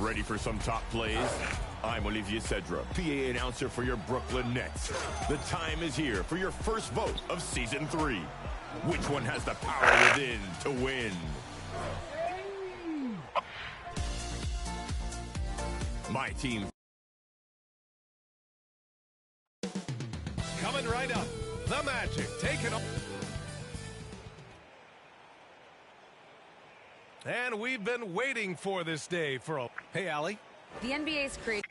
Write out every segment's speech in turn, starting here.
Ready for some top plays? I'm Olivier Cedra, PA announcer for your Brooklyn Nets. The time is here for your first vote of Season 3. Which one has the power within to win? My team. Coming right up, the Magic taking on. And we've been waiting for this day for a... Hey, Allie. The NBA's created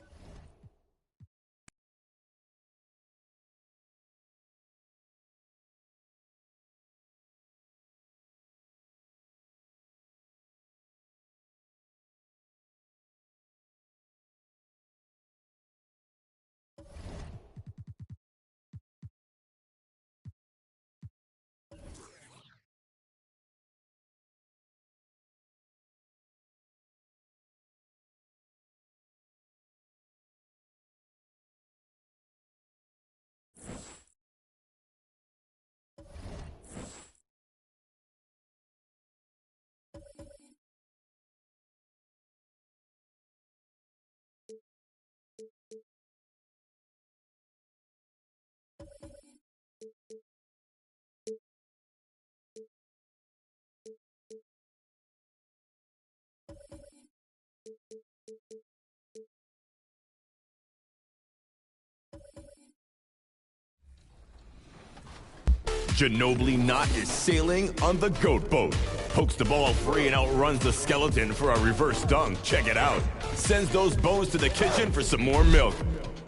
Ginobili Knott is sailing on the Goat Boat. Pokes the ball free and outruns the skeleton for a reverse dunk. Check it out. Sends those bones to the kitchen for some more milk.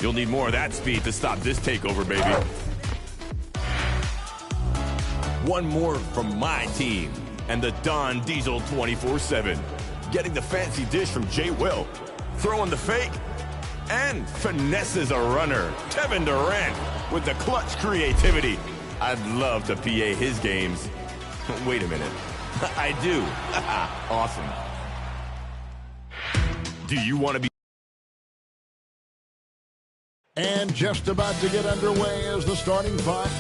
You'll need more of that speed to stop this takeover, baby. One more from my team and the Don Diesel 24/7. Getting the fancy dish from Jay Will. Throwing the fake and finesses a runner. Kevin Durant with the clutch creativity. I'd love to PA his games. Wait a minute. I do. Awesome. Do you want to be... And just about to get underway is the starting five.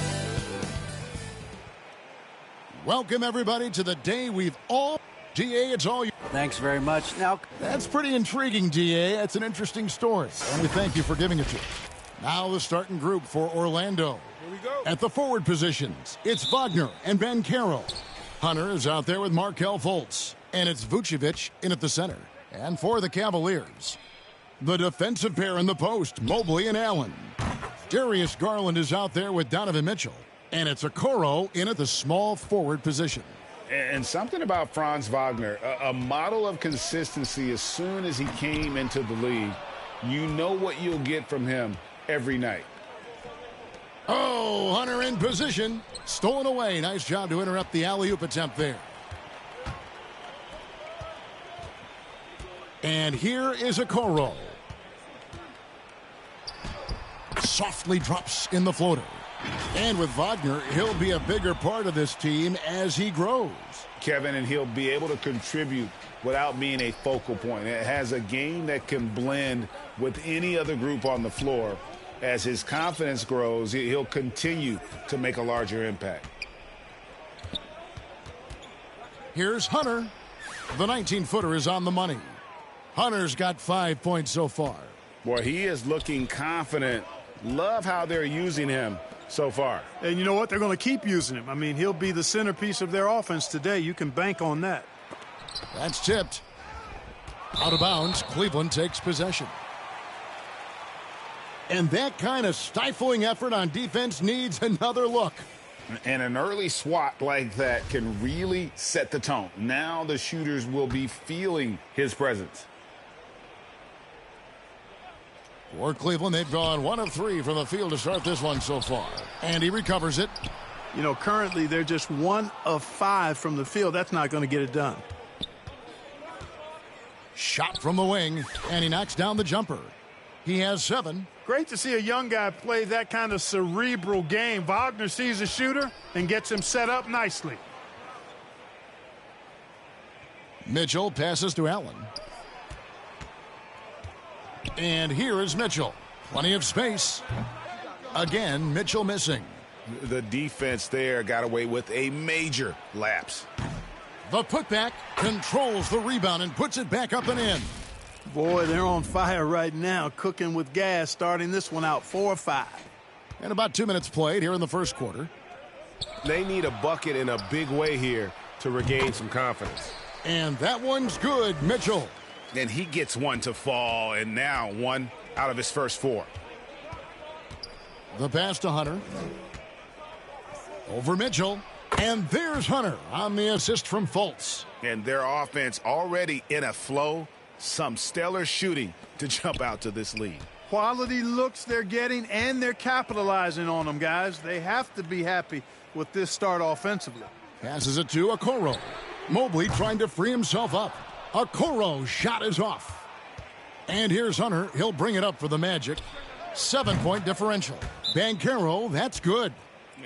Welcome, everybody, to the day we've all... DA, it's all you. Thanks very much. Now, that's pretty intriguing, DA. That's an interesting story, and we thank you for giving it to us. Now the starting group for Orlando. Here we go. At the forward positions, it's Wagner and Banchero. Hunter is out there with Markelle Fultz. And it's Vucevic in at the center. And for the Cavaliers, the defensive pair in the post, Mobley and Allen. Darius Garland is out there with Donovan Mitchell. And it's Okoro in at the small forward position. And something about Franz Wagner, a model of consistency. As soon as he came into the league, you know what you'll get from him every night. Oh, Hunter in position. Stolen away. Nice job to interrupt the alley-oop attempt there. And here is Okoro. Softly drops in the floater. And with Wagner, he'll be a bigger part of this team as he grows. Kevin, and he'll be able to contribute without being a focal point. It has a game that can blend with any other group on the floor. As his confidence grows, he'll continue to make a larger impact. Here's Hunter. The 19-footer is on the money. Hunter's got 5 points so far. Boy, he is looking confident. Love how they're using him so far. And you know what? They're going to keep using him. I mean, he'll be the centerpiece of their offense today. You can bank on that. That's tipped. Out of bounds, Cleveland takes possession. And that kind of stifling effort on defense needs another look. And an early swat like that can really set the tone. Now the shooters will be feeling his presence. For Cleveland, they've gone 1 of 3 from the field to start this one so far. And he recovers it. You know, currently they're just 1 of 5 from the field. That's not going to get it done. Shot from the wing, and he knocks down the jumper. He has 7. Great to see a young guy play that kind of cerebral game. Wagner sees a shooter and gets him set up nicely. Mitchell passes to Allen. And here is Mitchell. Plenty of space. Again, Mitchell missing. The defense there got away with a major lapse. The putback controls the rebound and puts it back up and in. Boy, they're on fire right now, cooking with gas, starting this one out 4-5. And about 2 minutes played here in the first quarter. They need a bucket in a big way here to regain some confidence. And that one's good, Mitchell. And he gets one to fall, and now 1 out of his first 4. The pass to Hunter. Over Mitchell. And there's Hunter on the assist from Fultz. And their offense already in a flow. Some stellar shooting to jump out to this lead. Quality looks they're getting, and they're capitalizing on them, guys. They have to be happy with this start offensively. Passes it to Okoro. Mobley trying to free himself up. Okoro's shot is off. And here's Hunter. He'll bring it up for the Magic. 7-point differential. Banchero, that's good.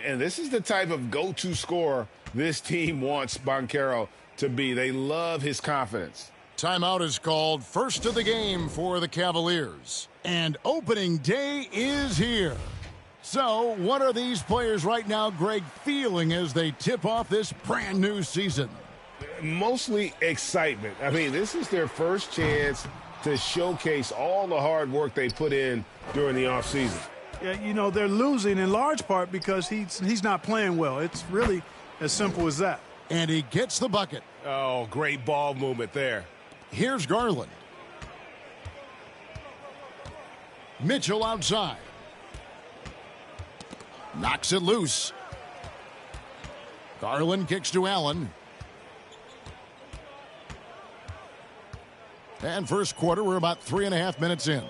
And this is the type of go-to scorer this team wants Banchero to be. They love his confidence. Timeout is called. First of the game for the Cavaliers. And opening day is here. So what are these players right now, Greg, feeling as they tip off this brand new season? Mostly excitement. I mean, this is their first chance to showcase all the hard work they put in during the offseason. Yeah, you know, they're losing in large part because he's not playing well. It's really as simple as that. And he gets the bucket. Oh, great ball movement there. Here's Garland. Mitchell outside. Knocks it loose. Garland kicks to Allen. And first quarter, we're about 3.5 minutes in.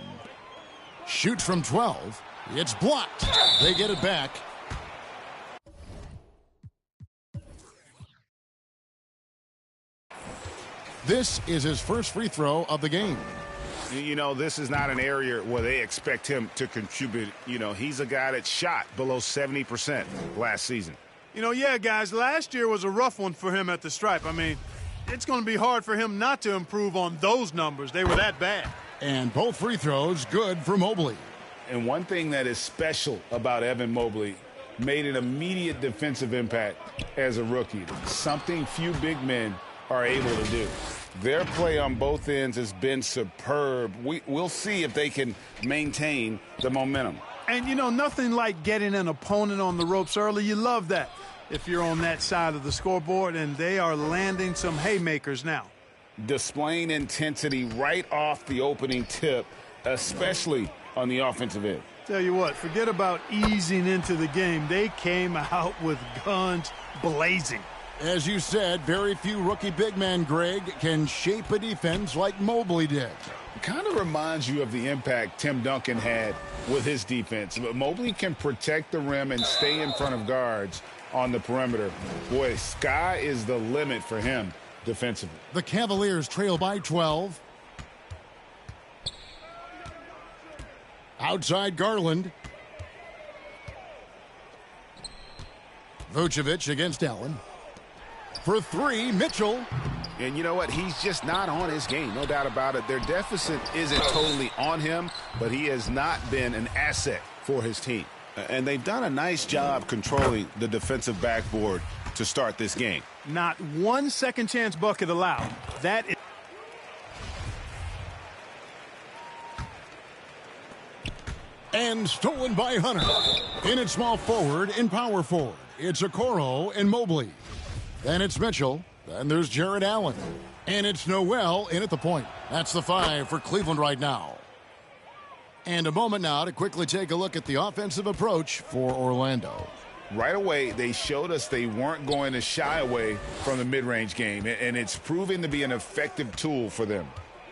Shoots from 12. It's blocked. They get it back. This is his first free throw of the game. You know, this is not an area where they expect him to contribute. You know, he's a guy that shot below 70% last season. You know, yeah, guys, last year was a rough one for him at the stripe. I mean, it's going to be hard for him not to improve on those numbers. They were that bad. And both free throws good for Mobley. And one thing that is special about Evan Mobley, made an immediate defensive impact as a rookie. Something few big men are able to do. Their play on both ends has been superb. We'll see if they can maintain the momentum. And, you know, nothing like getting an opponent on the ropes early. You love that if you're on that side of the scoreboard, and they are landing some haymakers now. Displaying intensity right off the opening tip, especially on the offensive end. Tell you what, forget about easing into the game. They came out with guns blazing. As you said, very few rookie big men, Greg, can shape a defense like Mobley did. Kind of reminds you of the impact Tim Duncan had with his defense. But Mobley can protect the rim and stay in front of guards on the perimeter. Boy, sky is the limit for him defensively. The Cavaliers trail by 12. Outside Garland. Vucevic against Allen. For three, Mitchell. And you know what? He's just not on his game. No doubt about it. Their deficit isn't totally on him, but he has not been an asset for his team. And they've done a nice job controlling the defensive backboard to start this game. Not one second chance bucket allowed. That is. And stolen by Hunter. In at small forward and power forward. It's Okoro and Mobley. Then it's Mitchell. Then there's Jared Allen. And it's Noel in at the point. That's the 5 for Cleveland right now. And a moment now to quickly take a look at the offensive approach for Orlando. Right away, they showed us they weren't going to shy away from the mid-range game, and it's proving to be an effective tool for them.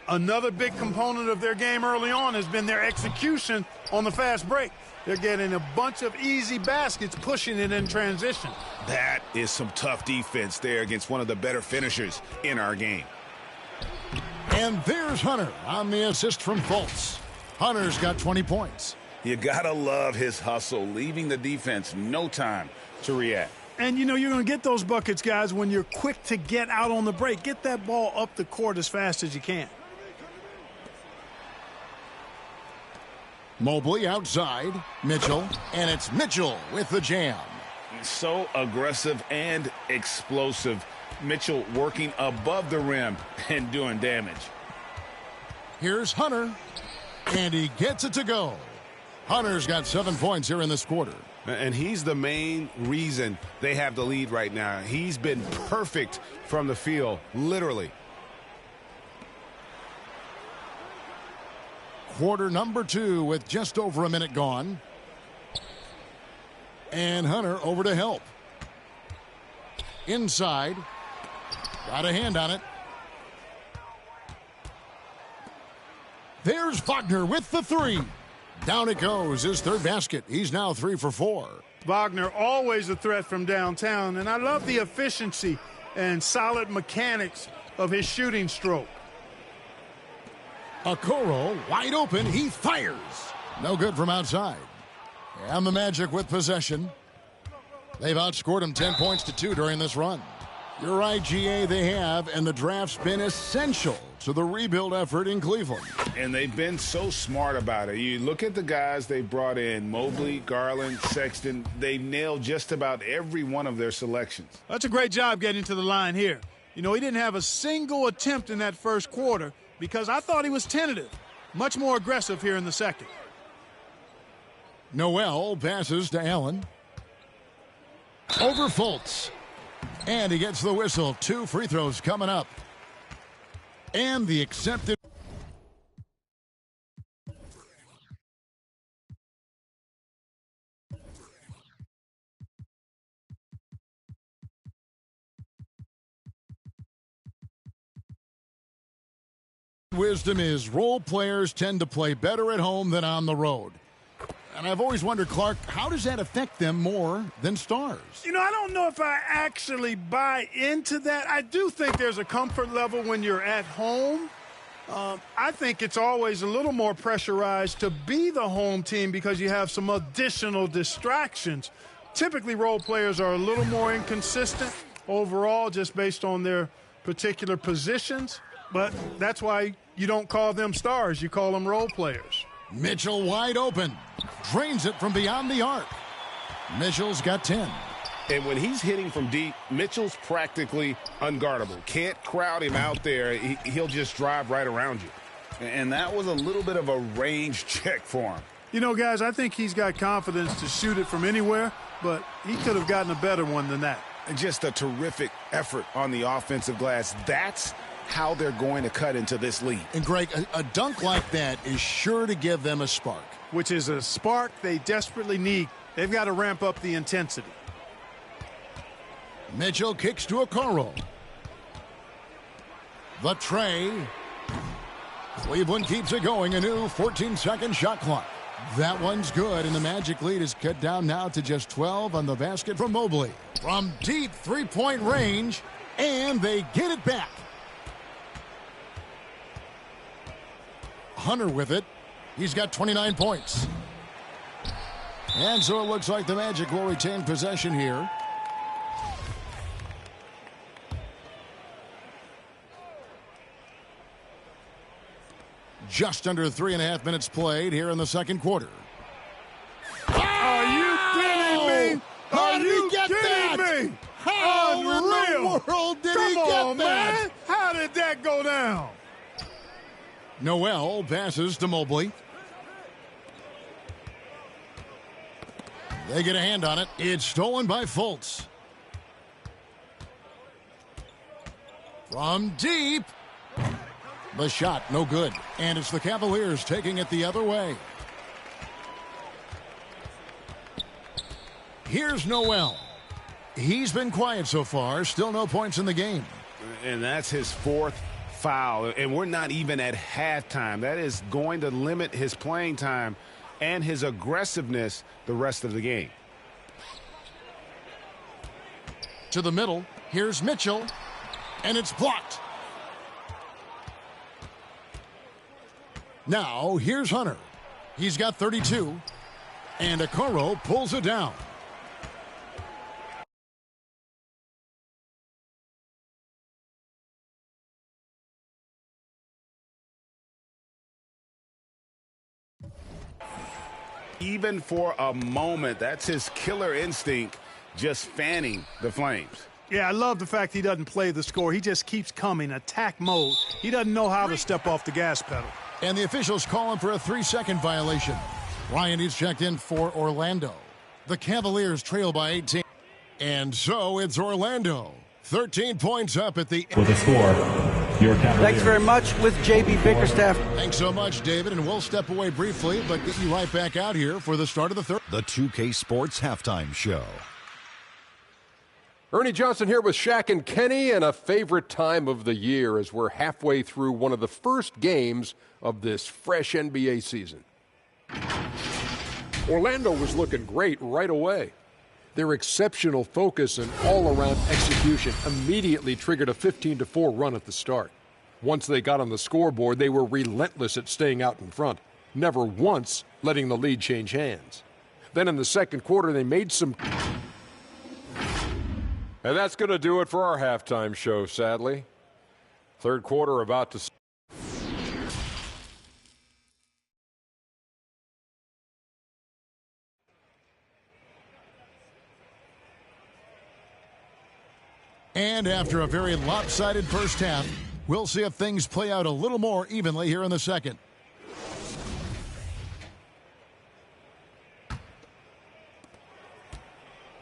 Another big component of their game early on has been their execution on the fast break. They're getting a bunch of easy baskets, pushing it in transition. That is some tough defense there against one of the better finishers in our game. And there's Hunter on the assist from Fultz. Hunter's got 20 points. You gotta love his hustle, leaving the defense no time to react. And, you know, you're going to get those buckets, guys, when you're quick to get out on the break. Get that ball up the court as fast as you can. Mobley outside. Mitchell. And it's Mitchell with the jam. So aggressive and explosive. Mitchell working above the rim and doing damage. Here's Hunter. And he gets it to go. Hunter's got 7 points here in this quarter. And he's the main reason they have the lead right now. He's been perfect from the field, literally. Quarter number 2 with just over a minute gone. And Hunter over to help. Inside. Got a hand on it. There's Wagner with the 3. Down it goes, his third basket. He's now 3 for 4. Wagner always a threat from downtown, and I love the efficiency and solid mechanics of his shooting stroke. Okoro wide open, he fires. No good from outside. And the Magic with possession. They've outscored him 10 points to 2 during this run. You're right, GA, they have, and the draft's been essential to the rebuild effort in Cleveland. And they've been so smart about it. You look at the guys they brought in, Mobley, Garland, Sexton. They nailed just about every one of their selections. That's a great job getting to the line here. You know, he didn't have a single attempt in that first quarter because I thought he was tentative. Much more aggressive here in the second. Noel passes to Allen. Over Fultz. And he gets the whistle. 2 free throws coming up. And the accepted. Wisdom is role players tend to play better at home than on the road. And I've always wondered, Clark, how does that affect them more than stars? You know, I don't know if I actually buy into that. I do think there's a comfort level when you're at home. I think it's always a little more pressurized to be the home team because you have some additional distractions. Typically, role players are a little more inconsistent overall just based on their particular positions. But that's why you don't call them stars. You call them role players. Mitchell wide open. Drains it from beyond the arc. Mitchell's got 10. And when he's hitting from deep, Mitchell's practically unguardable. Can't crowd him out there. He'll just drive right around you. And that was a little bit of a range check for him. You know, guys, I think he's got confidence to shoot it from anywhere, but he could have gotten a better one than that. Just a terrific effort on the offensive glass. That's how they're going to cut into this lead. And, Greg, a dunk like that is sure to give them a spark. Which is a spark they desperately need. They've got to ramp up the intensity. Mitchell kicks to Okoro. The tray. Cleveland keeps it going. A new 14-second shot clock. That one's good, and the Magic lead is cut down now to just 12 on the basket from Mobley. From deep three-point range, and they get it back. Hunter with it. He's got 29 points. And so it looks like the Magic will retain possession here. Just under 3.5 minutes played here in the second quarter. Are you kidding me? How did he get that? Me? How in the world did he get that? Man. How did that go down? Noel passes to Mobley. They get a hand on it. It's stolen by Fultz. From deep. The shot, no good. And it's the Cavaliers taking it the other way. Here's Noel. He's been quiet so far. Still no points in the game. And that's his 4th foul. And we're not even at halftime. That is going to limit his playing time and his aggressiveness the rest of the game. To the middle. Here's Mitchell. And it's blocked. Now, here's Hunter. He's got 32. And Okoro pulls it down. Even for a moment, that's his killer instinct, just fanning the Flames. Yeah, I love the fact he doesn't play the score. He just keeps coming, attack mode. He doesn't know how to step off the gas pedal. And the officials call him for a 3-second violation. Ryan is checked in for Orlando. The Cavaliers trail by 18. And so it's Orlando. 13 points up at the... With a score, your Cavaliers. Thanks very much with J.B. Bickerstaff. Thanks so much, David, and we'll step away briefly, but get you right back out here for the start of the third. The 2K Sports Halftime Show. Ernie Johnson here with Shaq and Kenny, and a favorite time of the year as we're halfway through one of the first games of this fresh NBA season. Orlando was looking great right away. Their exceptional focus and all-around execution immediately triggered a 15-4 run at the start. Once they got on the scoreboard, they were relentless at staying out in front, never once letting the lead change hands. Then in the second quarter, they made some... And that's going to do it for our halftime show, sadly. Third quarter about to... And after a very lopsided first half, we'll see if things play out a little more evenly here in the second.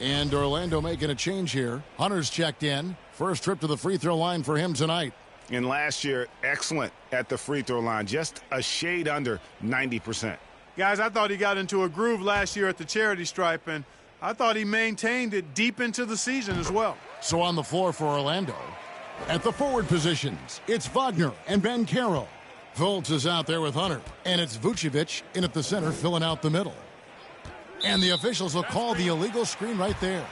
And Orlando making a change here. Hunter's checked in. First trip to the free throw line for him tonight. And last year, excellent at the free throw line, just a shade under 90%. Guys, I thought he got into a groove last year at the charity stripe, and I thought he maintained it deep into the season as well. So on the floor for Orlando, at the forward positions, it's Wagner and Banchero. Fultz is out there with Hunter, and it's Vucevic in at the center filling out the middle. And the officials will call the illegal screen right there.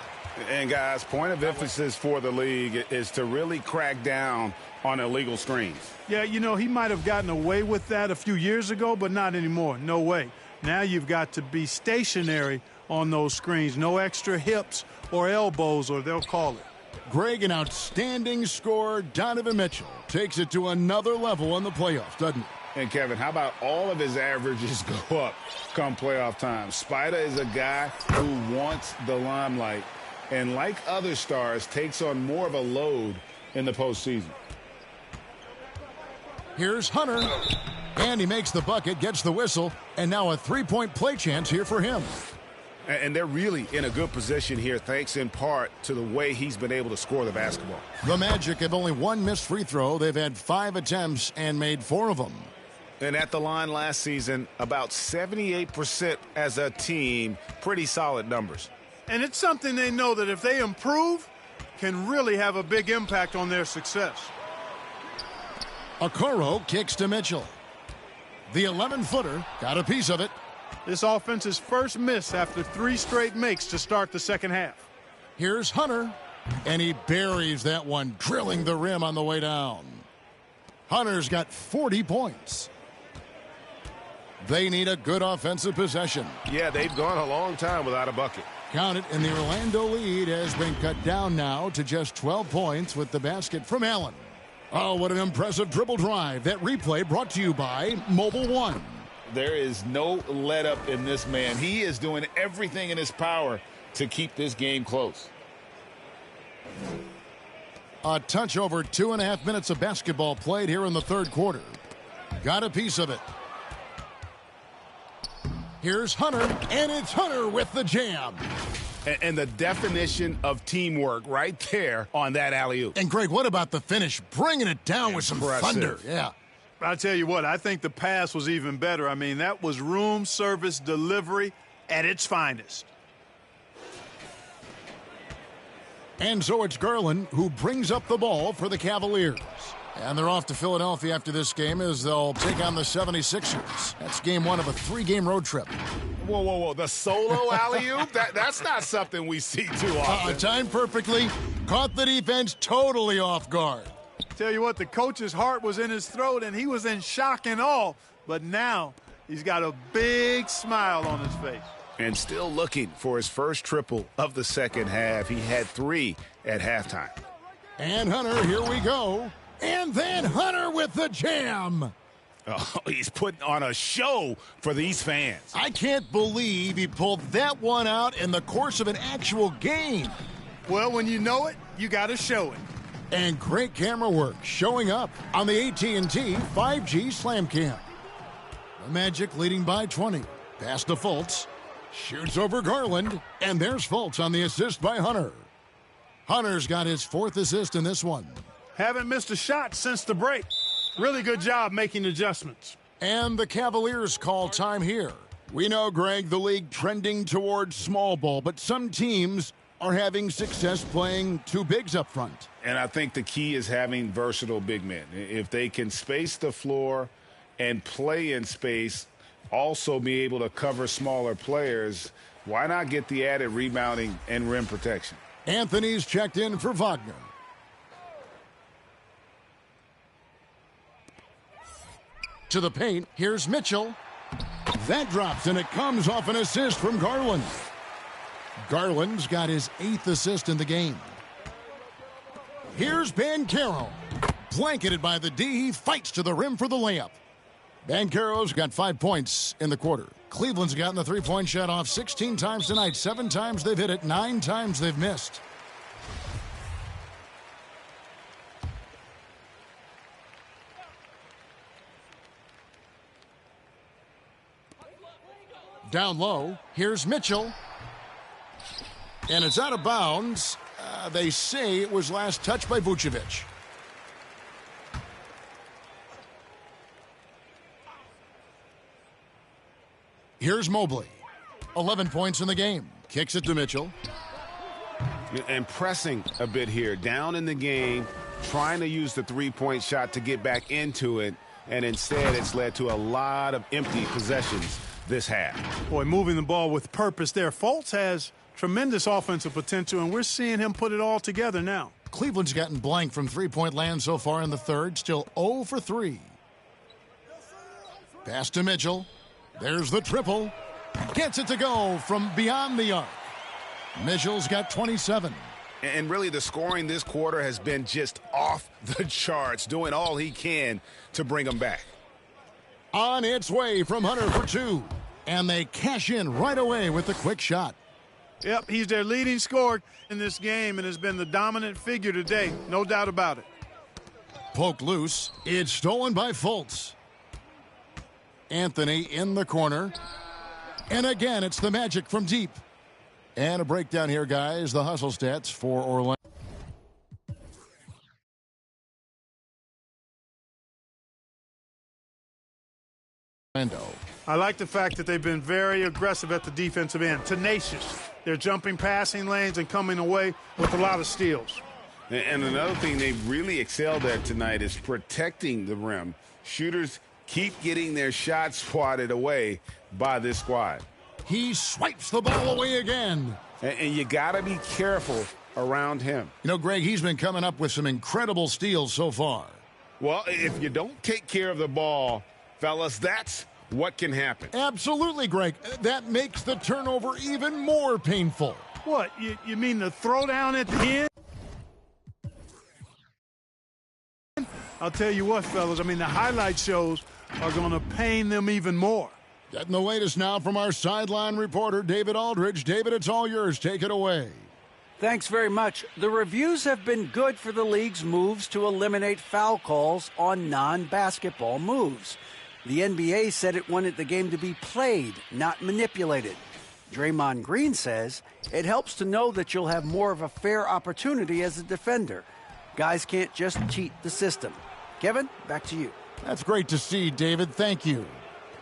And, guys, point of emphasis for the league is to really crack down on illegal screens. Yeah, you know, he might have gotten away with that a few years ago, but not anymore. No way. Now you've got to be stationary on those screens. No extra hips or elbows, or they'll call it. Greg, an outstanding scorer, Donovan Mitchell, takes it to another level in the playoffs, doesn't he? And, Kevin, how about all of his averages go up come playoff time? Spider is a guy who wants the limelight and, like other stars, takes on more of a load in the postseason. Here's Hunter, and he makes the bucket, gets the whistle, and now a three-point play chance here for him. And they're really in a good position here, thanks in part to the way he's been able to score the basketball. The Magic have only one missed free throw. They've had 5 attempts and made 4 of them. And at the line last season, about 78% as a team, pretty solid numbers. And it's something they know that if they improve, can really have a big impact on their success. Okoro kicks to Mitchell. The 11-footer got a piece of it. This offense's first miss after 3 straight makes to start the second half. Here's Hunter, and he buries that one, drilling the rim on the way down. Hunter's got 40 points. They need a good offensive possession. Yeah, they've gone a long time without a bucket. Count it, and the Orlando lead has been cut down now to just 12 points with the basket from Allen. Oh, what an impressive dribble drive. That replay brought to you by Mobile One. There is no let up in this man. He is doing everything in his power to keep this game close. A touch over 2.5 minutes of basketball played here in the third quarter. Got a piece of it. Here's Hunter, and it's Hunter with the jam. And the definition of teamwork right there on that alley-oop. And, Greg, what about the finish? Bringing it down with some thunder. Yeah. I'll tell you what, I think the pass was even better. I mean, that was room service delivery at its finest. And so it's Garland who brings up the ball for the Cavaliers. And they're off to Philadelphia after this game as they'll take on the 76ers. That's game 1 of a 3-game road trip. Whoa, whoa, whoa. The solo alley-oop? That's not something we see too often. Timed perfectly. Caught the defense totally off guard. Tell you what, the coach's heart was in his throat, and he was in shock and awe. But now he's got a big smile on his face. And still looking for his first triple of the second half. He had 3 at halftime. And Hunter, here we go. And then Hunter with the jam. Oh, he's putting on a show for these fans. I can't believe he pulled that one out in the course of an actual game. Well, when you know it, you got to show it. And great camera work showing up on the AT&T 5G Slam Cam. The Magic leading by 20. Pass to Fultz. Shoots over Garland. And there's Fultz on the assist by Hunter. Hunter's got his 4th assist in this one. Haven't missed a shot since the break. Really good job making adjustments. And the Cavaliers call time here. We know, Greg, the league trending towards small ball, but some teams are having success playing 2 bigs up front. And I think the key is having versatile big men. If they can space the floor and play in space, also be able to cover smaller players, why not get the added rebounding and rim protection? Anthony's checked in for Wagner. To the paint, here's Mitchell. That drops, and it comes off an assist from Garland. Garland's got his 8th assist in the game. Here's Banchero. Blanketed by the D, he fights to the rim for the layup. Banchero's got 5 points in the quarter. Cleveland's gotten the 3-point shot off 16 times tonight. 7 times they've hit it, 9 times they've missed. Down low, here's Mitchell. And it's out of bounds. They say it was last touched by Vucevic. Here's Mobley. 11 points in the game. Kicks it to Mitchell. And pressing a bit here. Down in the game, trying to use the three-point shot to get back into it. And instead, it's led to a lot of empty possessions this half. Boy, moving the ball with purpose there. Fultz has tremendous offensive potential, and we're seeing him put it all together now. Cleveland's gotten blank from three-point land so far in the third. Still 0 for 3. Pass to Mitchell. There's the triple. Gets it to go from beyond the arc. Mitchell's got 27. And really, the scoring this quarter has been just off the charts, doing all he can to bring them back. On its way from Hunter for 2. And they cash in right away with the quick shot. Yep, he's their leading scorer in this game and has been the dominant figure today. No doubt about it. Poked loose. It's stolen by Fultz. Anthony in the corner. And again, it's the Magic from deep. And a breakdown here, guys. The hustle stats for Orlando. I like the fact that they've been very aggressive at the defensive end. Tenacious. They're jumping passing lanes and coming away with a lot of steals. And another thing they've really excelled at tonight is protecting the rim. Shooters keep getting their shots swatted away by this squad. He swipes the ball away again. And you got to be careful around him. You know, Greg, he's been coming up with some incredible steals so far. Well, if you don't take care of the ball, fellas, that's what can happen. Absolutely, Greg. That makes the turnover even more painful. What? You mean the throwdown at the end? I'll tell you what, fellas. I mean, the highlight shows are going to pain them even more. Getting the latest now from our sideline reporter, David Aldridge. David, it's all yours. Take it away. Thanks very much. The reviews have been good for the league's moves to eliminate foul calls on non-basketball moves. The NBA said it wanted the game to be played, not manipulated. Draymond Green says it helps to know that you'll have more of a fair opportunity as a defender. Guys can't just cheat the system. Kevin, back to you. That's great to see, David. Thank you.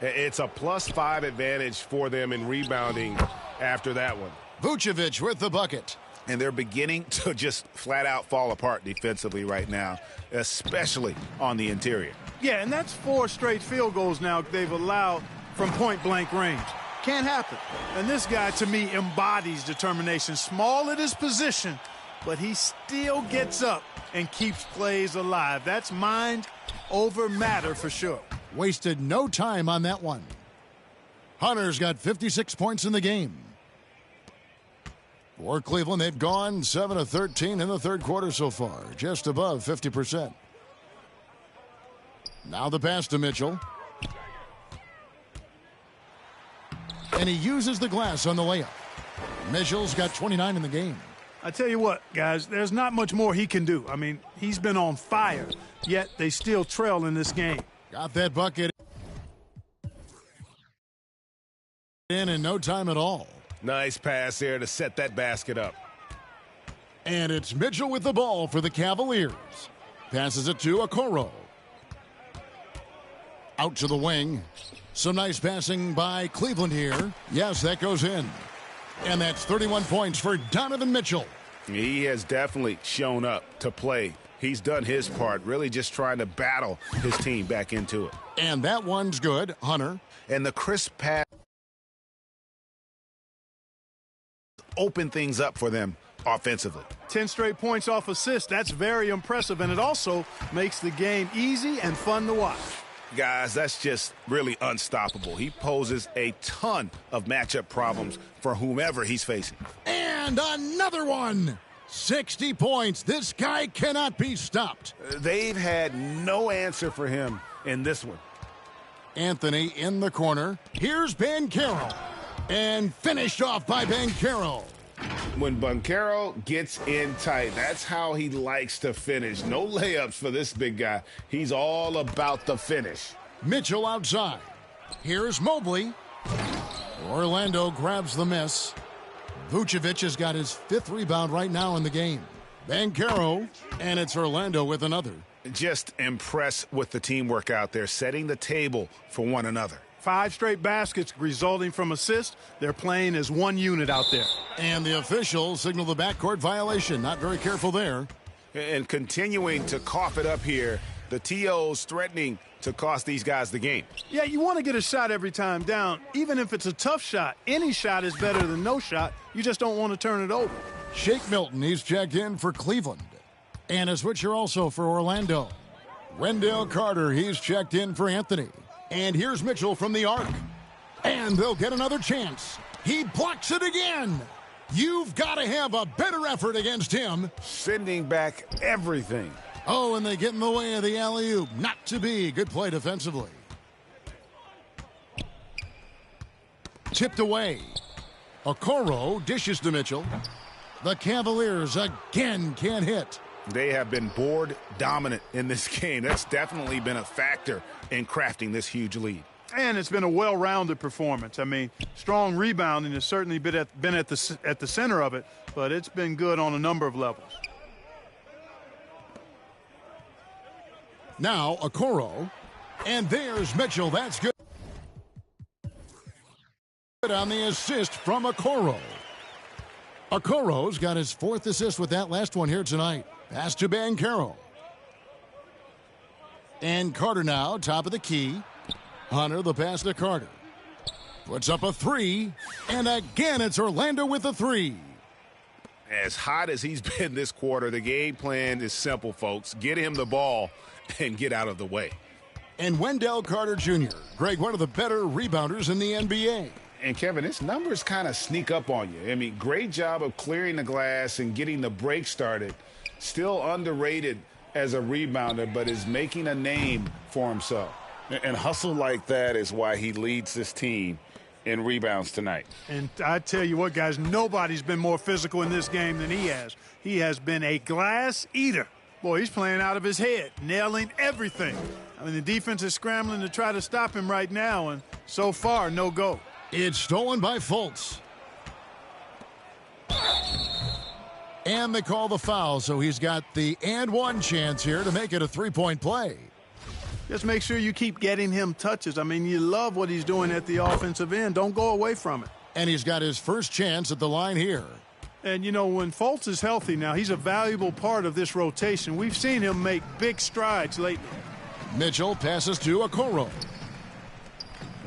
It's a +5 advantage for them in rebounding after that one. Vucevic with the bucket. And they're beginning to just flat out fall apart defensively right now, especially on the interior. Yeah, and that's 4 straight field goals now they've allowed from point-blank range. Can't happen. And this guy, to me, embodies determination. Small at his position, but he still gets up and keeps plays alive. That's mind over matter for sure. Wasted no time on that one. Hunter's got 56 points in the game. For Cleveland, they've gone 7 of 13 in the third quarter so far, just above 50%. Now the pass to Mitchell. And he uses the glass on the layup. Mitchell's got 29 in the game. I tell you what, guys, there's not much more he can do. I mean, he's been on fire, yet they still trail in this game. Got that bucket in no time at all. Nice pass there to set that basket up. And it's Mitchell with the ball for the Cavaliers. Passes it to Okoro. Out to the wing. Some nice passing by Cleveland here. Yes, that goes in. And that's 31 points for Donovan Mitchell. He has definitely shown up to play. He's done his part, really just trying to battle his team back into it. And that one's good, Hunter. And the crisp pass open things up for them offensively. 10 straight points off assists. That's very impressive, and it also makes the game easy and fun to watch. Guys, that's just really unstoppable. He poses a ton of matchup problems for whomever he's facing. And another one. 60 points. This guy cannot be stopped. They've had no answer for him in this one. Anthony in the corner. Here's Banchero. And finished off by Banchero. When Banchero gets in tight, that's how he likes to finish. No layups for this big guy. He's all about the finish. Mitchell outside. Here's Mobley. Orlando grabs the miss. Vucevic has got his 5th rebound right now in the game. Banchero, and it's Orlando with another. Just impressed with the teamwork out there, setting the table for one another. 5 straight baskets resulting from assists. They're playing as one unit out there. And the officials signal the backcourt violation. Not very careful there. And continuing to cough it up here, the TOs threatening to cost these guys the game. Yeah, you want to get a shot every time down, even if it's a tough shot. Any shot is better than no shot. You just don't want to turn it over. Shake Milton, he's checked in for Cleveland. And a switcher also for Orlando. Wendell Carter, he's checked in for Anthony. And here's Mitchell from the arc. And they'll get another chance. He blocks it again. You've got to have a better effort against him. Sending back everything. Oh, and they get in the way of the alley-oop. Not to be. Good play defensively. Tipped away. Okoro dishes to Mitchell. The Cavaliers again can't hit. They have been board dominant in this game. That's definitely been a factor in crafting this huge lead. And it's been a well-rounded performance. I mean, strong rebounding has certainly been at the center of it, but it's been good on a number of levels. Now Okoro, and there's Mitchell. That's good. On the assist from Okoro. Okoro's got his 4th assist with that last one here tonight. Pass to Banchero. And Carter now, top of the key. Hunter, the pass to Carter. Puts up a 3. And again, it's Orlando with a 3. As hot as he's been this quarter, the game plan is simple, folks. Get him the ball and get out of the way. And Wendell Carter Jr., Greg, one of the better rebounders in the NBA. And, Kevin, his numbers kind of sneak up on you. I mean, great job of clearing the glass and getting the break started. Still underrated as a rebounder, but is making a name for himself. And hustle like that is why he leads this team in rebounds tonight. And I tell you what, guys, nobody's been more physical in this game than he has. He has been a glass eater. Boy, he's playing out of his head, nailing everything. I mean, the defense is scrambling to try to stop him right now, and so far, no go. It's stolen by Fultz. And they call the foul, so he's got the and one chance here to make it a 3-point play. Just make sure you keep getting him touches. I mean, you love what he's doing at the offensive end. Don't go away from it. And he's got his first chance at the line here. And, you know, when Fultz is healthy now, he's a valuable part of this rotation. We've seen him make big strides lately. Mitchell passes to Okoro.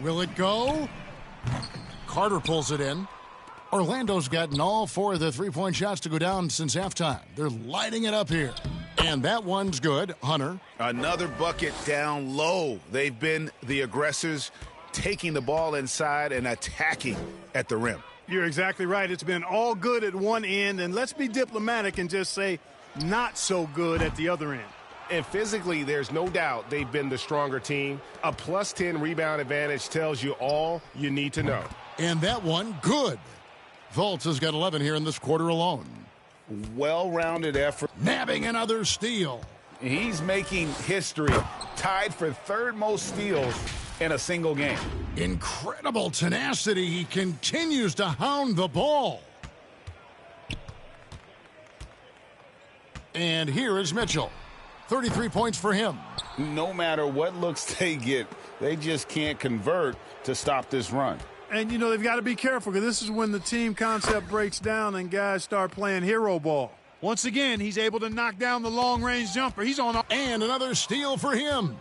Will it go? Carter pulls it in. Orlando's gotten all 4 of the 3-point shots to go down since halftime. They're lighting it up here. And that one's good. Hunter. Another bucket down low. They've been the aggressors, taking the ball inside and attacking at the rim. You're exactly right. It's been all good at one end, and let's be diplomatic and just say not so good at the other end. And physically, there's no doubt they've been the stronger team. A plus 10 rebound advantage tells you all you need to know. And that one, good. Fultz has got 11 here in this quarter alone. Well-rounded effort. Nabbing another steal. He's making history, tied for 3rd most steals in a single game. Incredible tenacity. He continues to hound the ball. And here is Mitchell. 33 points for him. No matter what looks they get, they just can't convert to stop this run. And, you know, they've got to be careful because this is when the team concept breaks down and guys start playing hero ball. Once again, he's able to knock down the long-range jumper. He's on. And another steal for him.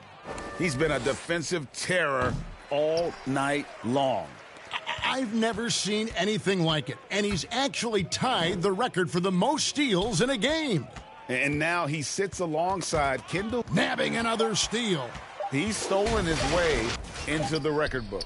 He's been a defensive terror all night long. I've never seen anything like it. And he's actually tied the record for the most steals in a game. And now he sits alongside Kendall. Nabbing another steal. He's stolen his way into the record book.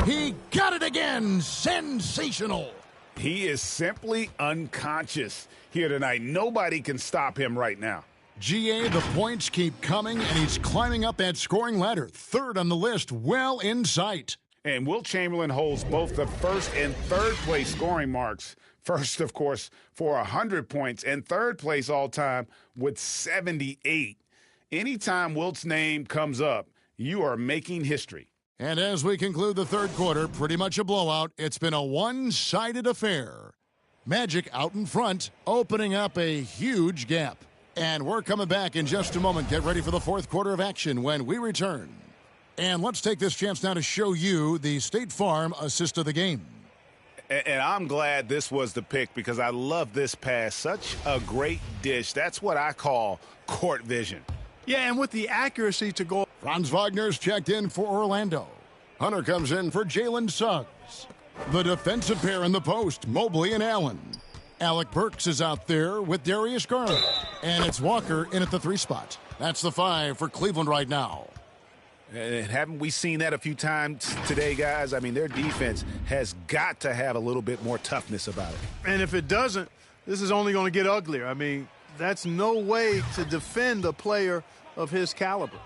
He got it again. Sensational. He is simply unconscious here tonight. Nobody can stop him right now. GA, the points keep coming, and he's climbing up that scoring ladder. 3rd on the list, well in sight. And Wilt Chamberlain holds both the 1st and 3rd place scoring marks. First, of course, for 100 points, and 3rd place all-time with 78. Anytime Wilt's name comes up, you are making history. And as we conclude the 3rd quarter, pretty much a blowout. It's been a one-sided affair. Magic out in front, opening up a huge gap. And we're coming back in just a moment. Get ready for the fourth quarter of action when we return. And let's take this chance now to show you the State Farm assist of the game. And I'm glad this was the pick because I love this pass. Such a great dish. That's what I call court vision. Yeah, and with the accuracy to go. Franz Wagner's checked in for Orlando. Hunter comes in for Jalen Suggs. The defensive pair in the post, Mobley and Allen. Alec Burks is out there with Darius Garland. And it's Walker in at the 3 spot. That's the 5 for Cleveland right now. And haven't we seen that a few times today, guys? I mean, their defense has got to have a little bit more toughness about it. And if it doesn't, this is only going to get uglier. I mean, that's no way to defend a player of his caliber.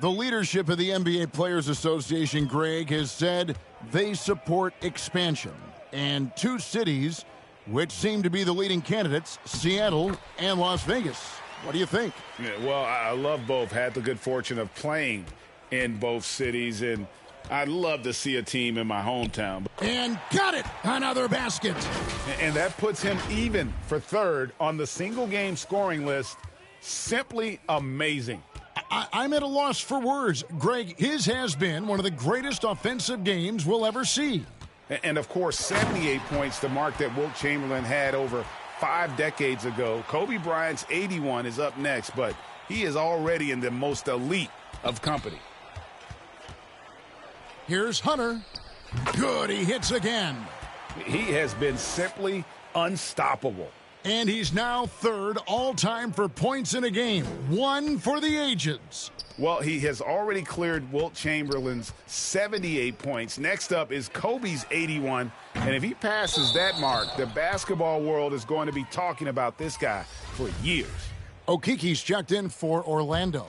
The leadership of the NBA Players Association, Greg, has said they support expansion. And 2 cities which seem to be the leading candidates, Seattle and Las Vegas. What do you think? Yeah, well, I love both. Had the good fortune of playing in both cities, and I'd love to see a team in my hometown. And got it! Another basket! And that puts him even for 3rd on the single-game scoring list. Simply amazing. I'm at a loss for words. Greg, his has been one of the greatest offensive games we'll ever see. And, of course, 78 points, the mark that Wilt Chamberlain had over 5 decades ago. Kobe Bryant's 81 is up next, but he is already in the most elite of company. Here's Hunter. Good, he hits again. He has been simply unstoppable. And he's now 3rd all-time for points in a game. 1 for the ages. Well, he has already cleared Wilt Chamberlain's 78 points. Next up is Kobe's 81. And if he passes that mark, the basketball world is going to be talking about this guy for years. Okiki's checked in for Orlando.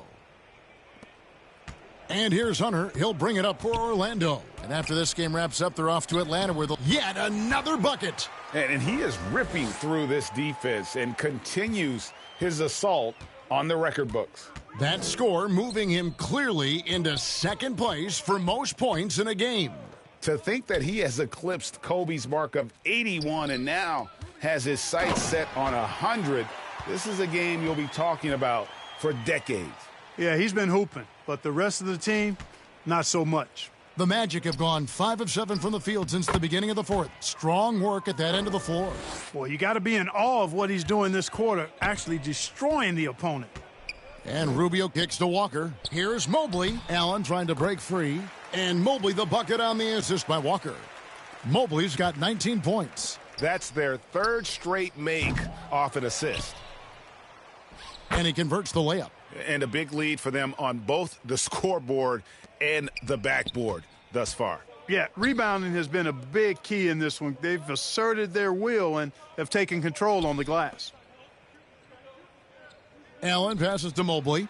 And here's Hunter. He'll bring it up for Orlando. And after this game wraps up, they're off to Atlanta with yet another bucket. And he is ripping through this defense and continues his assault on the record books. That score moving him clearly into 2nd place for most points in a game. To think that he has eclipsed Kobe's mark of 81 and now has his sights set on 100, this is a game you'll be talking about for decades. Yeah, he's been hooping, but the rest of the team, not so much. The Magic have gone 5 of 7 from the field since the beginning of the 4th. Strong work at that end of the floor. Boy, you got to be in awe of what he's doing this quarter, actually destroying the opponent. And Rubio kicks to Walker. Here's Mobley. Allen trying to break free. And Mobley the bucket on the assist by Walker. Mobley's got 19 points. That's their 3rd straight make off an assist. And he converts the layup. And a big lead for them on both the scoreboard and the backboard thus far. Yeah, rebounding has been a big key in this one. They've asserted their will and have taken control on the glass. Allen passes to Mobley.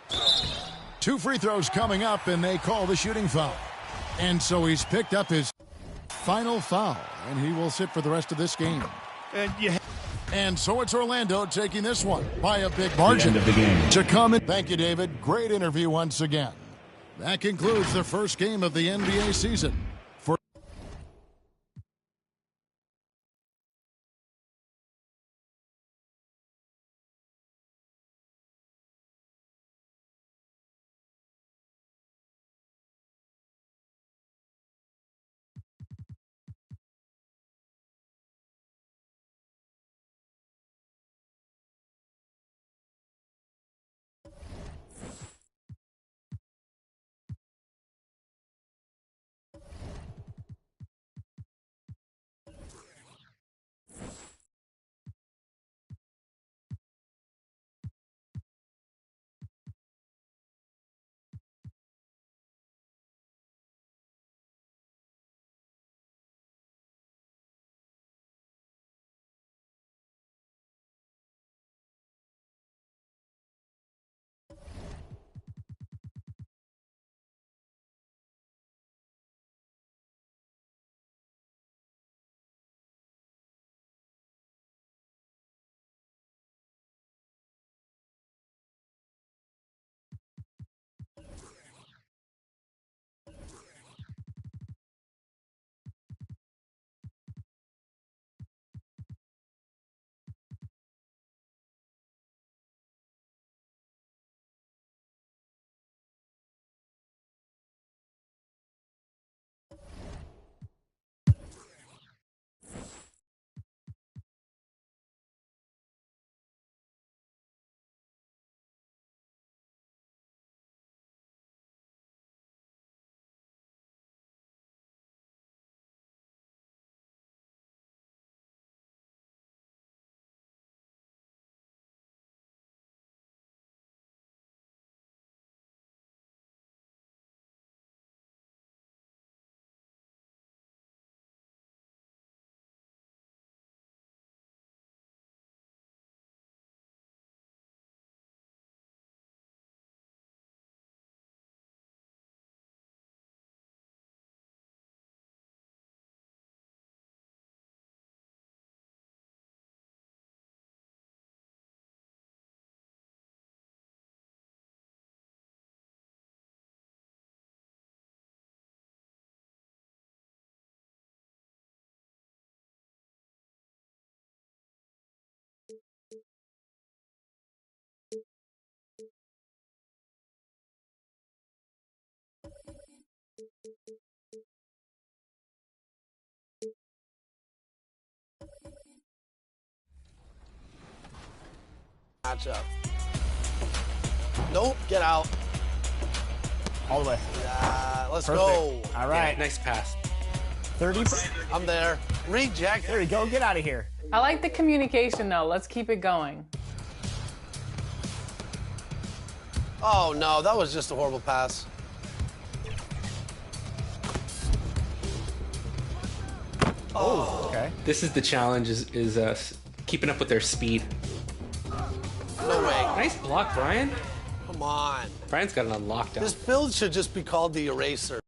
2 free throws coming up, and they call the shooting foul. And so he's picked up his final foul, and he will sit for the rest of this game. And so it's Orlando taking this one by a big margin. The end of the game. To come in. Thank you, David. Great interview once again. That concludes the first game of the NBA season. matchup. Nope, get out. All the way. Yeah, let's Perfect. go. All right. Yeah, nice pass. 30. I'm there. Reject. There we go. Get out of here. I like the communication, though. Let's keep it going. Oh, no, that was just a horrible pass. Oh, okay. This is the challenge, is keeping up with their speed. No way. Nice block, Brian. Come on. Brian's got it on lockdown. This build should just be called the Eraser.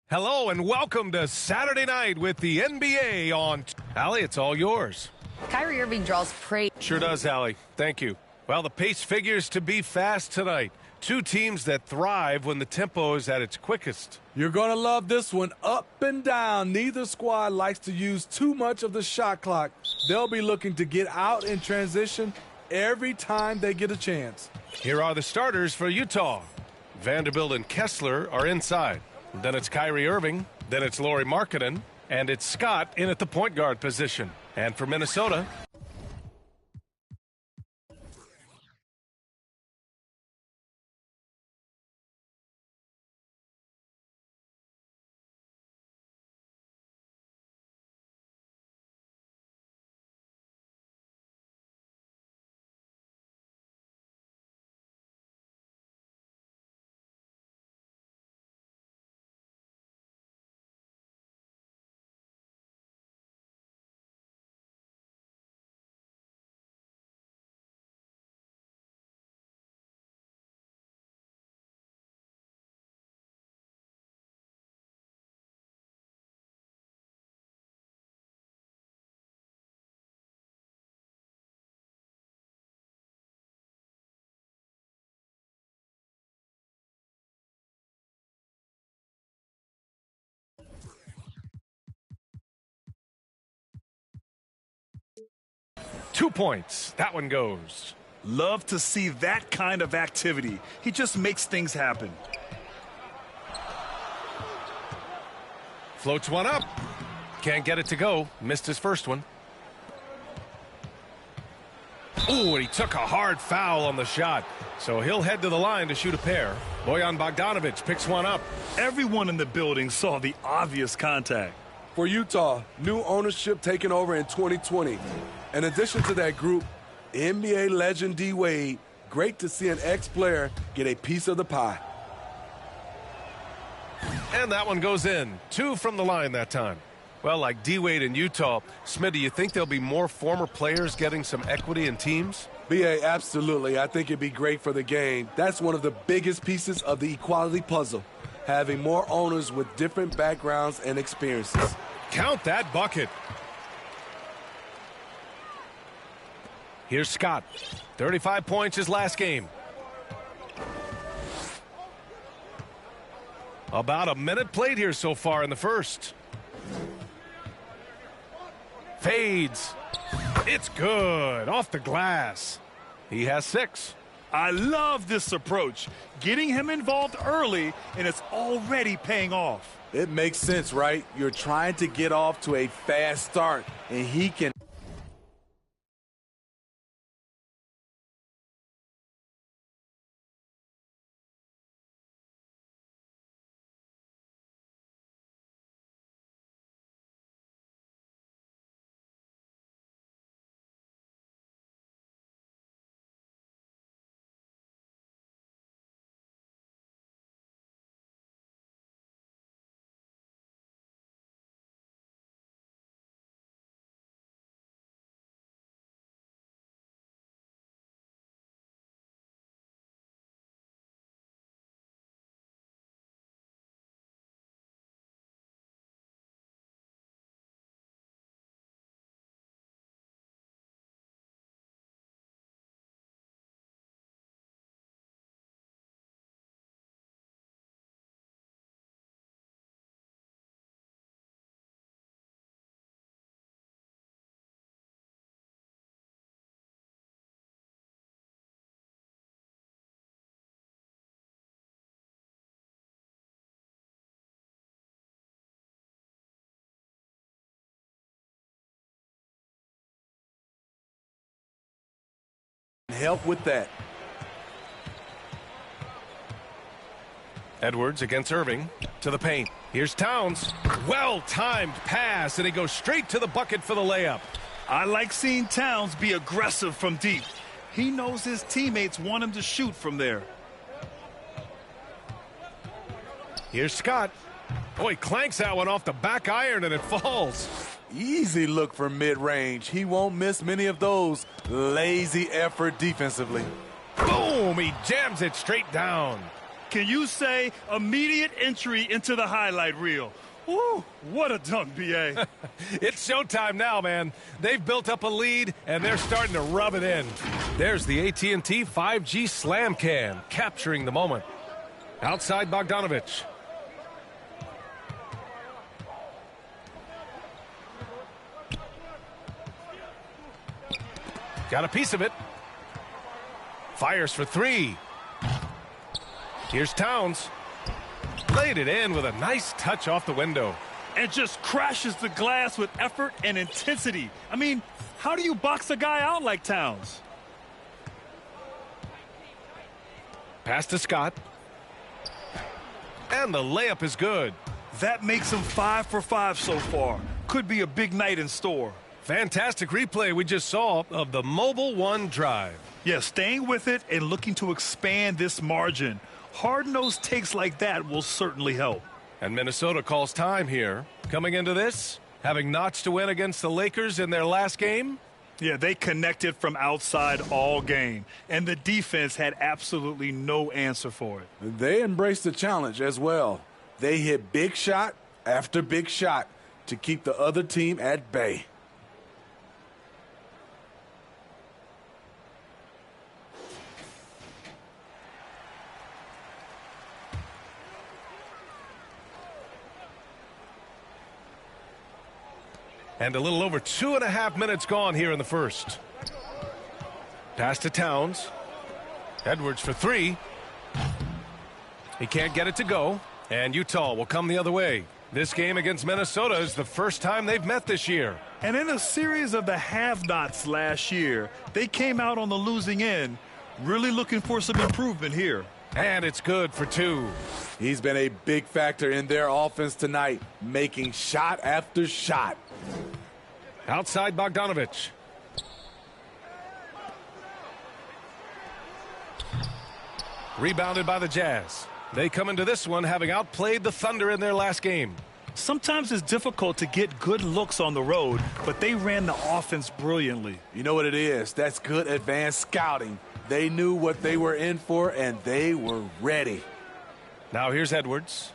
Hello and welcome to Saturday Night with the NBA on... Allie, it's all yours. Kyrie Irving draws praise. Sure does, Allie. Thank you. Well, the pace figures to be fast tonight. Two teams that thrive when the tempo is at its quickest. You're going to love this one. Up and down. Neither squad likes to use too much of the shot clock. They'll be looking to get out in transition every time they get a chance. Here are the starters for Utah. Vanderbilt and Kessler are inside. Then it's Kyrie Irving. Then it's Lauri Markkanen. And it's Scott in at the point guard position. And for Minnesota... ...2 points. That one goes. Love to see that kind of activity. He just makes things happen. Floats one up. Can't get it to go. Missed his first one. Ooh, and he took a hard foul on the shot. So he'll head to the line to shoot a pair. Bojan Bogdanovic picks one up. Everyone in the building saw the obvious contact. For Utah, new ownership taking over in 2020. In addition to that group, NBA legend D. Wade, great to see an ex-player get a piece of the pie. And that one goes in. 2 from the line that time. Well, like D. Wade in Utah, Smith, do you think there'll be more former players getting some equity in teams? B.A., absolutely. I think it'd be great for the game. That's one of the biggest pieces of the equality puzzle, having more owners with different backgrounds and experiences. Count that bucket. Here's Scott. 35 points his last game. About a minute played here so far in the first. Fades. It's good. Off the glass. He has 6. I love this approach. Getting him involved early, and it's already paying off. It makes sense, right? You're trying to get off to a fast start, and he can help with that. Edwards against Irving to the paint. Here's Towns. Well-timed pass, and he goes straight to the bucket for the layup. I like seeing Towns be aggressive from deep. He knows his teammates want him to shoot from there. Here's Scott. Oh, he clanks that one off the back iron, and it falls. Easy look for mid-range. He won't miss many of those. Lazy effort defensively. Boom! He jams it straight down. Can you say immediate entry into the highlight reel? Woo, what a dunk, B.A. It's showtime now, man. They've built up a lead, and they're starting to rub it in. There's the AT&T 5G Slam Cam, capturing the moment. Outside Bogdanovich. Got a piece of it. Fires for three. Here's Towns. Laid it in with a nice touch off the window. And just crashes the glass with effort and intensity. I mean, how do you box a guy out like Towns? Pass to Scott. And the layup is good. That makes him 5 for 5 so far. Could be a big night in store. Fantastic replay we just saw of the Mobile One drive. Yeah, staying with it and looking to expand this margin. Hard-nosed takes like that will certainly help. And Minnesota calls time here. Coming into this, having notched a win against the Lakers in their last game. Yeah, they connected from outside all game, and the defense had absolutely no answer for it. They embraced the challenge as well. They hit big shot after big shot to keep the other team at bay. And a little over 2.5 minutes gone here in the first. Pass to Towns. Edwards for three. He can't get it to go. And Utah will come the other way. This game against Minnesota is the first time they've met this year. And in a series of the have-nots last year, they came out on the losing end, really looking for some improvement here. And it's good for two. He's been a big factor in their offense tonight, making shot after shot. Outside Bogdanovich. Rebounded by the Jazz. They come into this one having outplayed the Thunder in their last game. Sometimes it's difficult to get good looks on the road, but they ran the offense brilliantly. You know what it is? That's good advanced scouting. They knew what they were in for, and they were ready. Now here's Edwards.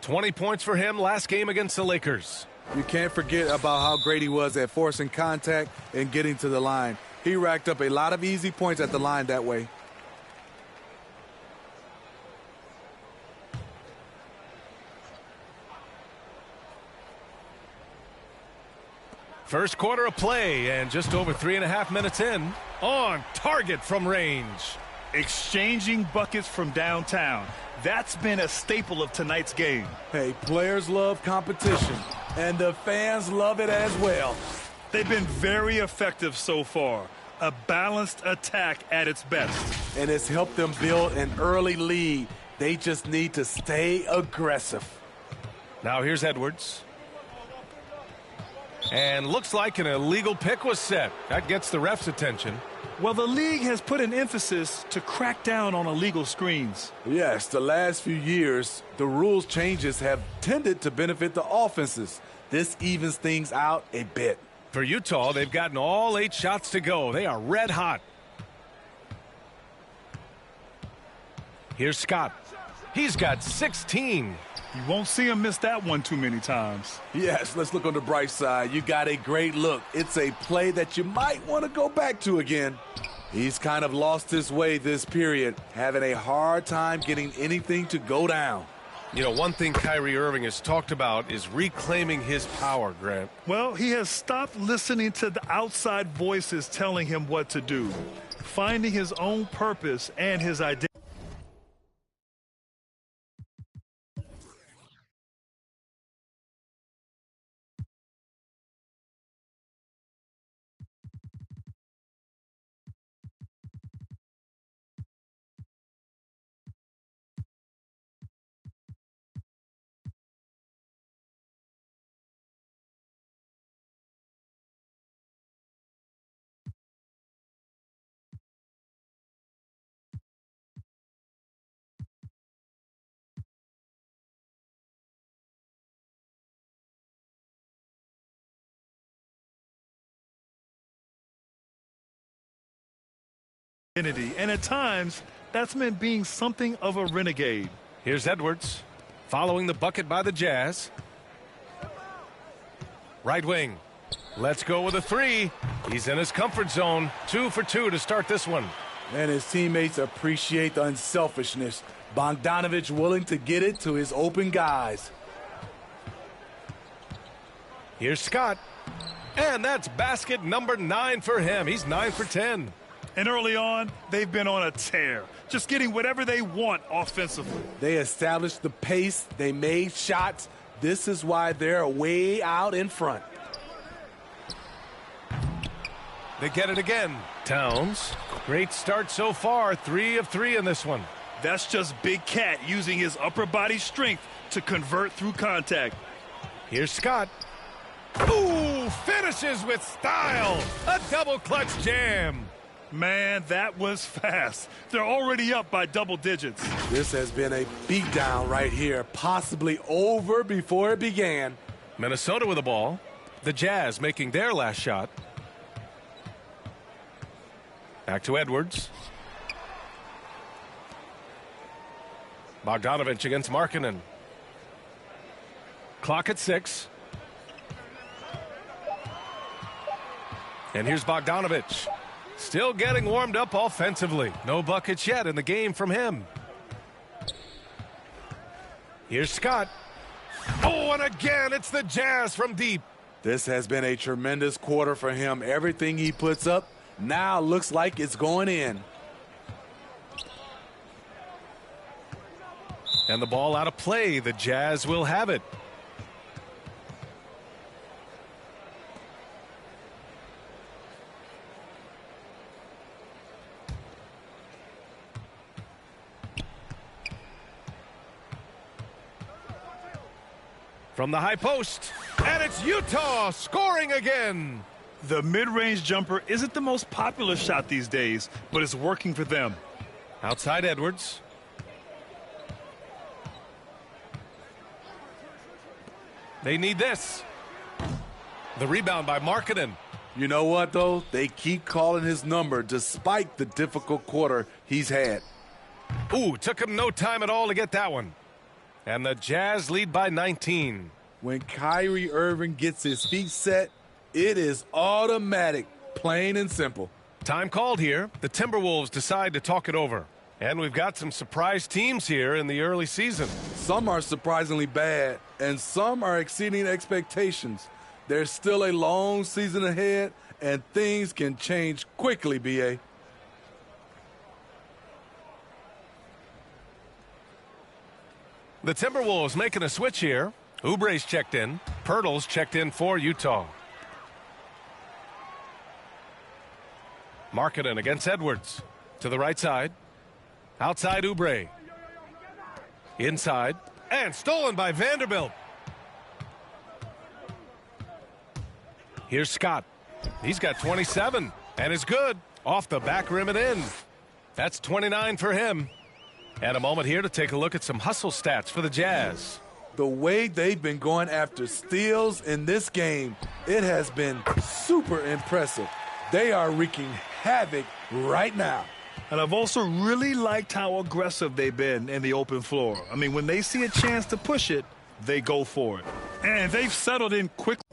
20 points for him last game against the Lakers. You can't forget about how great he was at forcing contact and getting to the line. He racked up a lot of easy points at the line that way. First quarter of play, and just over 3.5 minutes in. On target from range. Exchanging buckets from downtown. That's been a staple of tonight's game. Hey, players love competition, and the fans love it as well. They've been very effective so far. A balanced attack at its best. And it's helped them build an early lead. They just need to stay aggressive. Now here's Edwards. And looks like an illegal pick was set. That gets the ref's attention. Well, the league has put an emphasis to crack down on illegal screens. Yes, the last few years, the rules changes have tended to benefit the offenses. This evens things out a bit. For Utah, they've gotten all 8 shots to go. They are red hot. Here's Scott. He's got 16. You won't see him miss that one too many times. Yes, let's look on the bright side. You got a great look. It's a play that you might want to go back to again. He's kind of lost his way this period, having a hard time getting anything to go down. You know, one thing Kyrie Irving has talked about is reclaiming his power, Grant. Well, he has stopped listening to the outside voices telling him what to do, finding his own purpose and his identity. And at times, that's meant being something of a renegade. Here's Edwards following the bucket by the Jazz. Right wing. Let's go with a three. He's in his comfort zone. 2 for 2 to start this one. And his teammates appreciate the unselfishness. Bogdanovich willing to get it to his open guys. Here's Scott. And that's basket number 9 for him. He's 9 for 10. And early on, they've been on a tear, just getting whatever they want offensively. They established the pace. They made shots. This is why they're way out in front. They get it again. Towns. Great start so far. 3 of 3 in this one. That's just Big Cat using his upper body strength to convert through contact. Here's Scott. Ooh, finishes with style. A double clutch jam. Man, that was fast. They're already up by double digits. This has been a beatdown right here, possibly over before it began. Minnesota with the ball. The Jazz making their last shot. Back to Edwards. Bogdanovich against Markkanen. Clock at 6. And here's Bogdanovich. Still getting warmed up offensively. No buckets yet in the game from him. Here's Scott. Oh, and again, it's the Jazz from deep. This has been a tremendous quarter for him. Everything he puts up now looks like it's going in. And the ball out of play. The Jazz will have it. From the high post, and it's Utah scoring again. The mid-range jumper isn't the most popular shot these days, but it's working for them. Outside Edwards. They need this. The rebound by Markkanen. You know what, though? They keep calling his number despite the difficult quarter he's had. Ooh, took him no time at all to get that one. And the Jazz lead by 19. When Kyrie Irving gets his feet set, it is automatic, plain and simple. Time called here. The Timberwolves decide to talk it over. And we've got some surprise teams here in the early season. Some are surprisingly bad, and some are exceeding expectations. There's still a long season ahead, and things can change quickly, B.A. The Timberwolves making a switch here. Oubre's checked in. Pirtle's checked in for Utah. Markkanen against Edwards. To the right side. Outside Oubre. Inside. And stolen by Vanderbilt. Here's Scott. He's got 27 and is good. Off the back rim and in. That's 29 for him. And a moment here to take a look at some hustle stats for the Jazz. The way they've been going after steals in this game, it has been super impressive. They are wreaking havoc right now. And I've also really liked how aggressive they've been in the open floor. I mean, when they see a chance to push it, they go for it. And they've settled in quickly.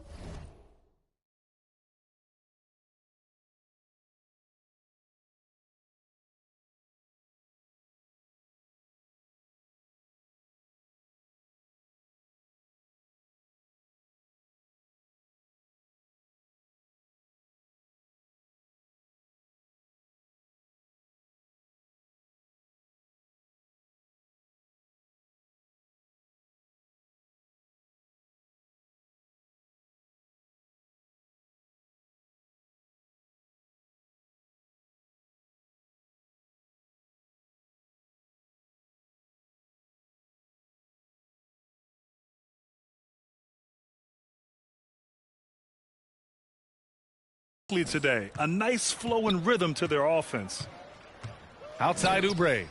Today, a nice flow and rhythm to their offense. Outside Oubre.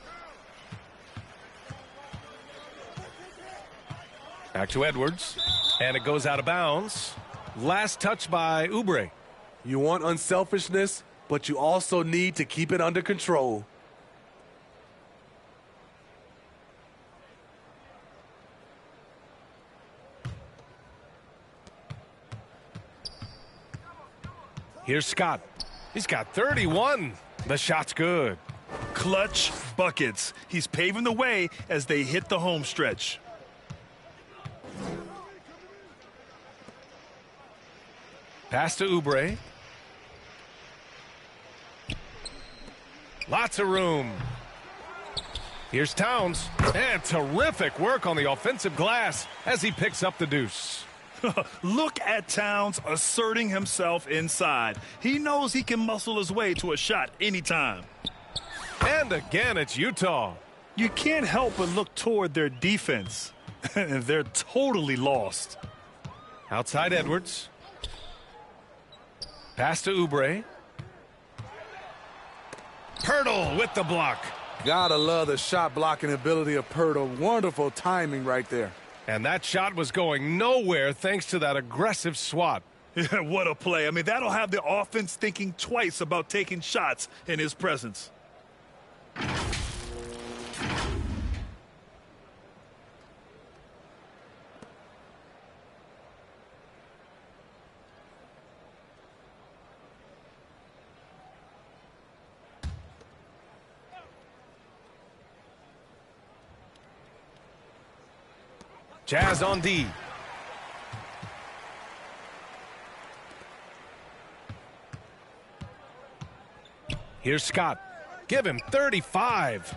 Back to Edwards. And it goes out of bounds. Last touch by Oubre. You want unselfishness? but you also need to keep it under control. Here's Scott. He's got 31. The shot's good. Clutch buckets. He's paving the way as they hit the home stretch. Pass to Oubre. Lots of room. Here's Towns. And terrific work on the offensive glass as he picks up the deuce. Look at Towns asserting himself inside. He knows he can muscle his way to a shot anytime. And again, it's Utah. You can't help but look toward their defense. They're totally lost. Outside Edwards. Pass to Oubre. Poeltl with the block. Gotta love the shot blocking ability of Poeltl. Wonderful timing right there. And that shot was going nowhere thanks to that aggressive swat. Yeah, what a play. I mean, that'll have the offense thinking twice about taking shots in his presence. Jazz on D. Here's Scott. Give him 35.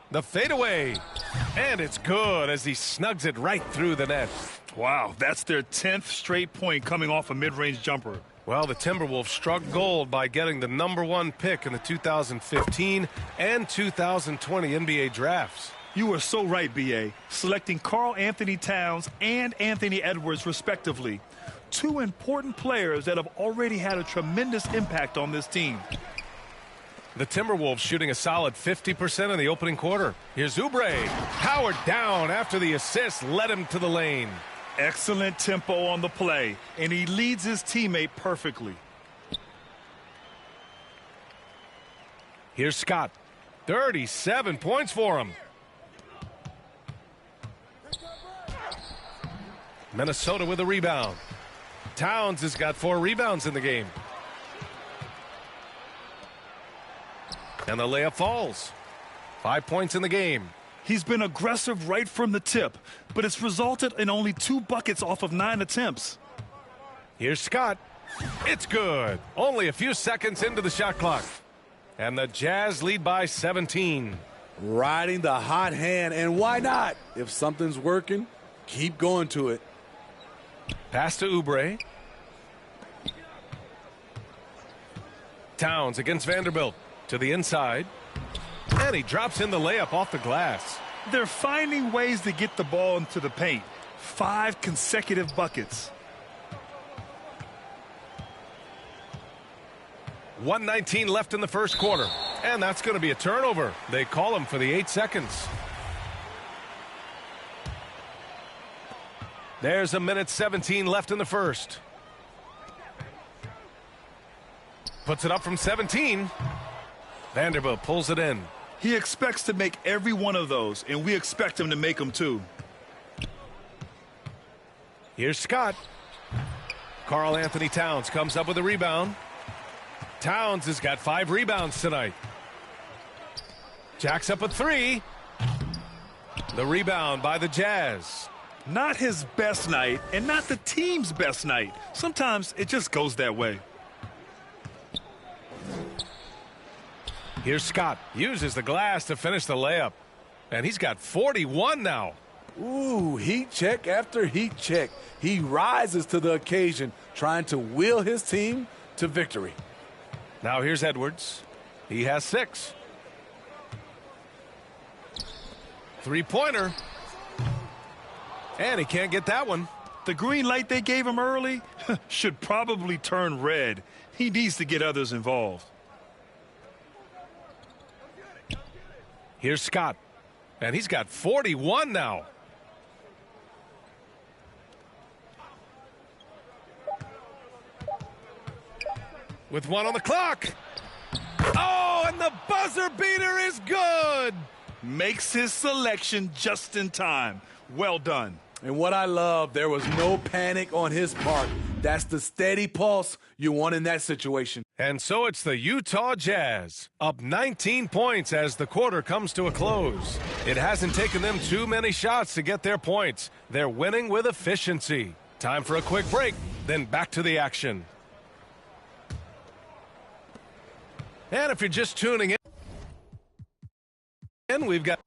The fadeaway. And it's good as he snugs it right through the net. Wow, that's their 10th straight point coming off a mid-range jumper. Well, the Timberwolves struck gold by getting the #1 pick in the 2015 and 2020 NBA drafts. You are so right, B.A. Selecting Karl Anthony Towns and Anthony Edwards, respectively. Two important players that have already had a tremendous impact on this team. The Timberwolves shooting a solid 50% in the opening quarter. Here's Oubre. Powered down after the assist led him to the lane. Excellent tempo on the play, and he leads his teammate perfectly. Here's Scott. 37 points for him. Minnesota with a rebound. Towns has got 4 rebounds in the game. And the layup falls. 5 points in the game. He's been aggressive right from the tip, but it's resulted in only 2 buckets off of 9 attempts. Here's Scott. It's good. Only a few seconds into the shot clock. And the Jazz lead by 17. Riding the hot hand, and why not? If something's working, keep going to it. Pass to Oubre. Towns against Vanderbilt. To the inside. And he drops in the layup off the glass. They're finding ways to get the ball into the paint. 5 consecutive buckets. 1:19 left in the first quarter. And that's going to be a turnover. They call him for the 8 seconds. There's 1:17 left in the first. Puts it up from 17. Vanderbilt pulls it in. He expects to make every one of those, and we expect him to make them too. Here's Scott. Karl Anthony Towns comes up with a rebound. Towns has got 5 rebounds tonight. Jacks up a 3. The rebound by the Jazz. Not his best night, and not the team's best night. Sometimes it just goes that way. Here's Scott. Uses the glass to finish the layup. And he's got 41 now. Ooh, heat check after heat check. He rises to the occasion, trying to will his team to victory. Now here's Edwards. He has 6. 3-pointer. And he can't get that one. The green light they gave him early should probably turn red. He needs to get others involved. Here's Scott. And he's got 41 now. with one on the clock. Oh, and the buzzer beater is good. Makes his selection just in time. Well done. And what I love, there was no panic on his part. That's the steady pulse you want in that situation. And so it's the Utah Jazz, up 19 points as the quarter comes to a close. It hasn't taken them too many shots to get their points. They're winning with efficiency. Time for a quick break, then back to the action. And if you're just tuning in, we've got